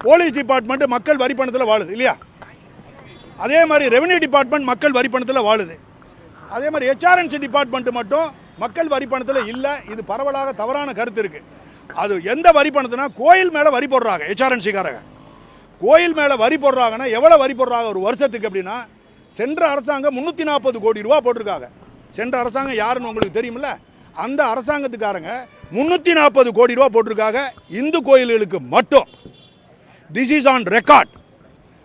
Police department மக்கள் வரி பணத்தில் வாழுது இல்லையா? அதே மாதிரி ரெவென்யூ டிபார்ட்மெண்ட் மக்கள் வரி பணத்தில் வாழுது. அதே மாதிரி ஹெச்ஆர்என்சி டிபார்ட்மெண்ட் மட்டும் மக்கள் வரி பணத்தில் இல்லை. இது பரவலாக தவறான கருத்து இருக்கு. அது எந்த வரி பணத்துனா கோயில் மேலே வரி போடுறாங்க. ஹெச்ஆர்என்சிக்காரங்க கோயில் மேலே வரி போடுறாங்கன்னா எவ்வளோ வரி போடுறாங்க ஒரு வருஷத்துக்கு அப்படின்னா, சென்ற அரசாங்கம் 340 கோடி ரூபா போட்டிருக்காங்க. சென்ற அரசாங்கம் யாருன்னு உங்களுக்கு தெரியுமில்ல? அந்த அரசாங்கத்துக்காரங்க 340 கோடி ரூபா போட்டிருக்காங்க இந்து கோயில்களுக்கு மட்டும். This is on record.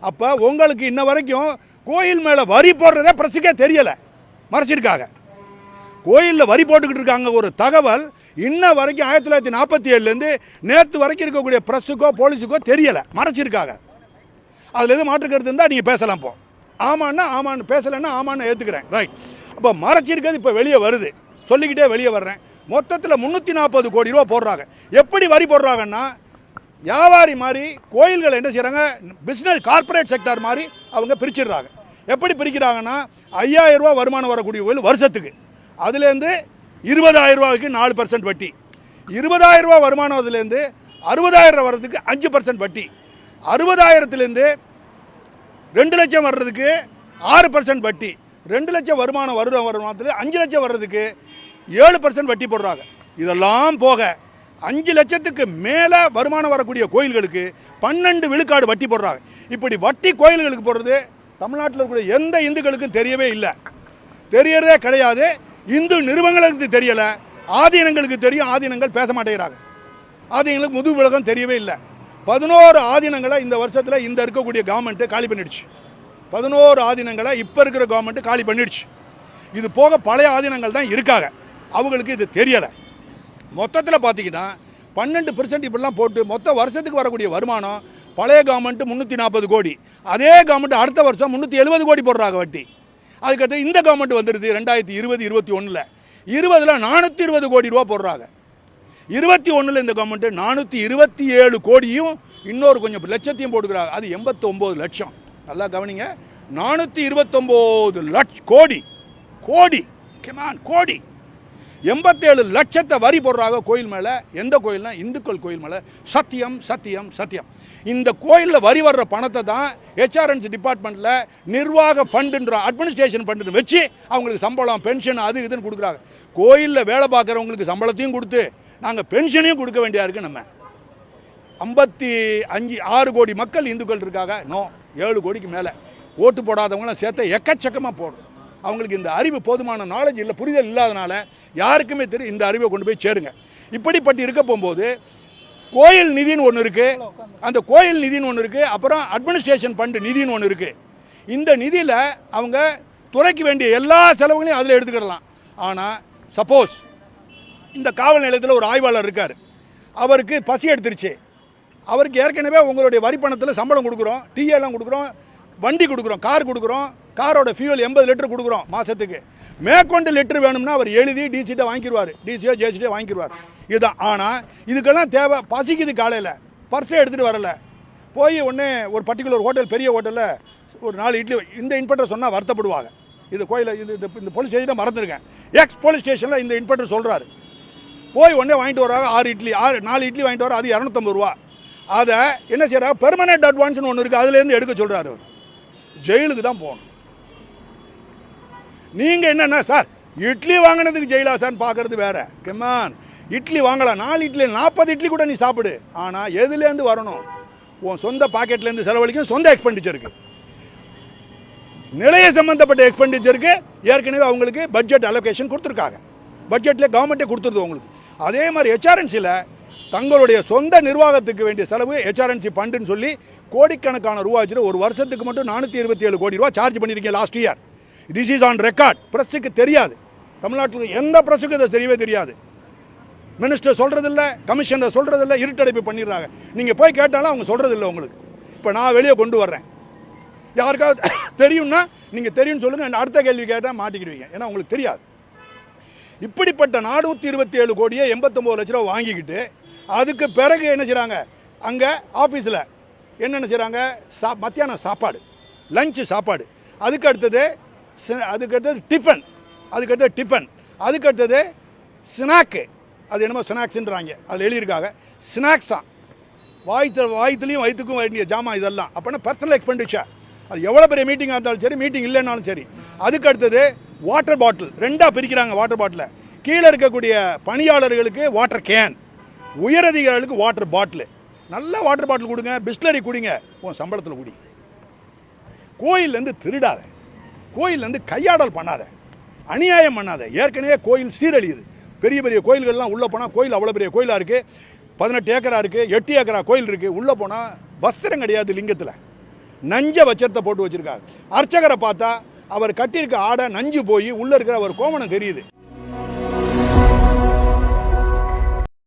அப்போ உங்களுக்கு இன்ன வரைக்கும் கோயில் மேலே வரி போடுறதே பிரஸுக்கே தெரியலை, மறைச்சிருக்காங்க. கோயிலில் வரி போட்டுக்கிட்டு இருக்காங்க ஒரு தகவல் இன்ன வரைக்கும் 1947லேருந்து நேற்று வரைக்கும் இருக்கக்கூடிய பிரஸுக்கோ போலீஸுக்கோ தெரியலை, மறைச்சிருக்காங்க. அதில் எதுவும் மாற்று கருத்து இருந்தால் நீங்கள் பேசலாம். இப்போ ஆமான்னா ஆமான்னு, பேசலைன்னா ஆமான்னு ஏற்றுக்கிறேன், ரைட். அப்போ மறைச்சிருக்கிறது இப்போ வெளியே வருது, சொல்லிக்கிட்டே வெளியே வர்றேன். மொத்தத்தில் 340 கோடி ரூபா போடுறாங்க. எப்படி வரி போடுறாங்கன்னா, வியாபாரி மாதிரி கோயில்கள் என்ன செய்கிறாங்க, பிஸ்னஸ் கார்பரேட் செக்டார் மாதிரி அவங்க பிரிச்சிடுறாங்க. எப்படி பிரிக்கிறாங்கன்னா, 5000 ரூபா வருமானம் வரக்கூடிய கோயில் வருஷத்துக்கு, அதுலேருந்து 20,000 ரூபாய்க்கு 4% வட்டி, 20,000 ரூபா வருமானம் அதுலேருந்து 60,000 வர்றதுக்கு 5% வட்டி, 60,000லேருந்து 2 லட்சம் வர்றதுக்கு 6% வட்டி, 2 லட்சம் வருமானம் வருமானத்தில் 5 லட்சம் வர்றதுக்கு 7% வட்டி போடுறாங்க. இதெல்லாம் போக 5 லட்சத்துக்கு மேலே வருமானம் வரக்கூடிய கோயில்களுக்கு 12 விழுக்காடு வட்டி போடுறாங்க. இப்படி வட்டி கோயில்களுக்கு போடுறது தமிழ்நாட்டில் இருக்கக்கூடிய எந்த இந்துக்களுக்கும் தெரியவே இல்லை, தெரியறதே கிடையாது. இந்து நிறுவனங்களுக்கு தெரியலை, ஆதீனங்களுக்கு தெரியும், ஆதீனங்கள் பேச மாட்டேங்கிறாங்க. ஆதீனங்களுக்கு முதுகு விலகம் தெரியவே இல்லை. 11 ஆதீனங்களை இந்த வருஷத்தில் இந்த இருக்கக்கூடிய கவர்மெண்ட்டு காலி பண்ணிடுச்சு. 11 ஆதீனங்களை இப்போ இருக்கிற கவர்மெண்ட்டு காலி பண்ணிடுச்சு. இது போக பழைய ஆதீனங்கள் தான் இருக்காங்க, அவங்களுக்கு இது தெரியலை. மொத்தத்தில் பார்த்தீங்கன்னா 12% இப்படிலாம் போட்டு மொத்த வருஷத்துக்கு வரக்கூடிய வருமானம் பழைய கவர்மெண்ட்டு 340 கோடி, அதே கவர்மெண்ட் அடுத்த வருஷம் 370 கோடி போடுறாங்க வட்டி. அதுக்கடுத்து இந்த கவர்மெண்ட் வந்துடுது 2020-21, 20ல் 420 கோடி ரூபா போடுறாங்க. 21ல் இந்த கவர்மெண்ட் 427 கோடியும் இன்னொரு கொஞ்சம் லட்சத்தையும் போட்டுக்கிறாங்க. அது 89 லட்சம். நல்லா கவனிங்க, 429 லட்சம் கோடி, கோடி கமான் கோடி 87 லட்சத்தை வரி போடுறாங்க கோயில் மேலே. எந்த கோயில்னா இந்துக்கள் கோயில் மேலே. சத்தியம் சத்தியம் சத்தியம். இந்த கோயிலில் வரி வர்ற பணத்தை தான் ஹெச்ஆர்என்சி டிபார்ட்மெண்ட்டில் நிர்வாக ஃபண்டுன்ற அட்மினிஸ்ட்ரேஷன் ஃபண்டுன்னு வச்சு அவங்களுக்கு சம்பளம் பென்ஷன் அது இதுன்னு கொடுக்குறாங்க. கோயிலில் வேலை பார்க்குறவங்களுக்கு சம்பளத்தையும் கொடுத்து நாங்கள் பென்ஷனையும் கொடுக்க வேண்டியா இருக்குது. நம்ம 56 கோடி மக்கள் இந்துக்கள் இருக்காங்க. 7 கோடிக்கு மேலே ஓட்டு போடாதவங்களாம் சேர்த்த எக்கச்சக்கமாக போடும். அவங்களுக்கு இந்த அறிவு போதுமான நாலேஜ் இல்லை, புரிதல் இல்லாதனால யாருக்குமே தெரியும். இந்த அறிவை கொண்டு போய் சேருங்க. இப்படிப்பட்டு இருக்க போகும்போது கோயில் நிதின்னு ஒன்று இருக்குது, அந்த கோயில் நிதின்னு ஒன்று இருக்குது, அப்புறம் அட்மினிஸ்ட்ரேஷன் ஃபண்டு நிதின்னு ஒன்று இருக்குது. இந்த நிதியில் அவங்க துறைக்கு வேண்டிய எல்லா செலவுகளையும் அதில் எடுத்துக்கிடலாம். ஆனால் சப்போஸ் இந்த காவல் நிலையத்தில் ஒரு ஆய்வாளர் இருக்கார், அவருக்கு பசி எடுத்துருச்சு, அவருக்கு ஏற்கனவே உங்களுடைய வரி பணத்தில் சம்பளம் கொடுக்குறோம், டீ எல்லாம் கொடுக்குறோம், வண்டி கொடுக்குறோம், கார் கொடுக்குறோம், காரோட ஃபியூல் 80 லிட்டர் கொடுக்குறோம் மாதத்துக்கு, மேற்கொண்டு லிட்டர் வேணும்னா அவர் எழுதி டிசிட்டை வாங்கிடுவார், டிசியோ ஜேசிட்டே வாங்கிடுவார். இதுதான். ஆனால் இதுக்கெல்லாம் தேவை, பசிக்குது, காலையில் பர்ஸை எடுத்துகிட்டு வரல, போய் ஒன்று ஒரு பர்டிகுலர் ஹோட்டல், பெரிய ஹோட்டலில் ஒரு 4 இட்லி, இந்த இன்ஸ்பெக்டர் சொன்னால் வருத்தப்படுவாங்க. இது கோயிலில் இந்த போலீஸ் ஸ்டேஷனை மறந்துருக்கேன், எக்ஸ் போலீஸ் ஸ்டேஷனில் இந்த இன்ஸ்பெக்டர் சொல்கிறாரு, போய் ஒன்றே வாங்கிட்டு வராங்க 4 இட்லி வாங்கிட்டு வர, அது 250 ரூபா. அதை என்ன செய்கிறாங்க, பெர்மனெண்ட் அட்வான்ஸ்னு ஒன்று இருக்குது, அதுலேருந்து எடுக்க சொல்கிறாரு. அவர் ஜெயிலுக்கு தான் போகணும். நீங்கள் என்னென்ன சார் இட்லி வாங்கினதுக்கு ஜெயிலா சார் பார்க்குறது வேற. கமான், இட்லி வாங்கலாம், 4 இட்லி 40 இட்லி கூட நீ சாப்பிடு. ஆனால் எதுலேருந்து வரணும், உன் சொந்த பாக்கெட்லேருந்து செலவழிக்கும், சொந்த எக்ஸ்பெண்டிச்சருக்கு, நிலைய சம்பந்தப்பட்ட எக்ஸ்பெண்டிச்சருக்கு ஏற்கனவே அவங்களுக்கு பட்ஜெட் அலோகேஷன் கொடுத்துருக்காங்க, பட்ஜெட்டில் கவர்மெண்ட்டே கொடுத்துருது உங்களுக்கு. அதே மாதிரி ஹெச்ஆர்என்சியில் தங்களுடைய சொந்த நிர்வாகத்துக்கு வேண்டிய செலவு ஹெச்ஆர்என்சி ஃபண்டுன்னு சொல்லி கோடிக்கணக்கான ரூபா வச்சுட்டு ஒரு வருஷத்துக்கு மட்டும் 427 கோடி ரூபா சார்ஜ் பண்ணியிருக்கீங்க last year. This is on record. பிரஸுக்கு தெரியாது, தமிழ்நாட்டில் எந்த பிரஸுக்கு இதை தெரியவே தெரியாது. மினிஸ்டர் சொல்கிறதில்ல, கமிஷனர் சொல்கிறதில்ல, இருட்டடைப்பு பண்ணிடுறாங்க. நீங்கள் போய் கேட்டாலும் அவங்க சொல்கிறதில்ல உங்களுக்கு. இப்போ நான் வெளியே கொண்டு வர்றேன், யாருக்காவது தெரியும்னா நீங்கள் தெரியும்னு சொல்லுங்கள், அடுத்த கேள்வி கேட்டால் மாட்டிக்கிடுவீங்க, ஏன்னா உங்களுக்கு தெரியாது. இப்படிப்பட்ட 427 கோடியே 89 லட்ச ரூபா வாங்கிக்கிட்டு அதுக்கு பிறகு என்ன செய்கிறாங்க, அங்கே ஆஃபீஸில் என்னென்ன செய்கிறாங்க, மத்தியானம் சாப்பாடு, லஞ்சு சாப்பாடு, அதுக்கு அடுத்தது டிஃபன், அதுக்கு அடுத்தது ஸ்நாக்கு, அது என்னமோ ஸ்நாக்ஸ்ன்றாங்க, அதில் எழுதியிருக்காங்க ஸ்நாக்ஸா, வாய்த்துலையும் வயிற்றுக்கும் வேண்டிய ஜாமான் இதெல்லாம். அப்போனா பர்சனல் எக்ஸ்பெண்டிச்சர். அது எவ்வளோ பெரிய மீட்டிங்காக இருந்தாலும் சரி, மீட்டிங் இல்லைன்னாலும் சரி. அதுக்கு அடுத்தது வாட்டர் பாட்டில் 2ஆக பிரிக்கிறாங்க. வாட்டர் பாட்டில் கீழே இருக்கக்கூடிய பணியாளர்களுக்கு வாட்டர் கேன், உயரதிகாரிகளுக்கு வாட்டர் பாட்டில். நல்ல வாட்டர் பாட்டில் கொடுங்க, பிஸ்லரி குடிங்க, உன் சம்பளத்தில் குடி. கோயிலேருந்து திருடாத, கோயிலேருந்து கையாடல் பண்ணாத, அநியாயம் பண்ணாத. ஏற்கனவே கோயில் சீரழியுது. பெரிய பெரிய கோயில்கள்லாம் உள்ளே போனால், கோயில் அவ்வளோ பெரிய கோயிலாக இருக்குது, 18 ஏக்கரா இருக்குது, 8 ஏக்கரா கோயில் இருக்குது. உள்ளே போனால் வஸ்திரம் கிடையாது, லிங்கத்தில் நஞ்ச வச்சத்தை போட்டு வச்சுருக்காங்க. அர்ச்சகரை பார்த்தா அவர் கட்டியிருக்க ஆடை நஞ்சு போய் உள்ளே இருக்கிற ஒரு கோமணம் தெரியுது.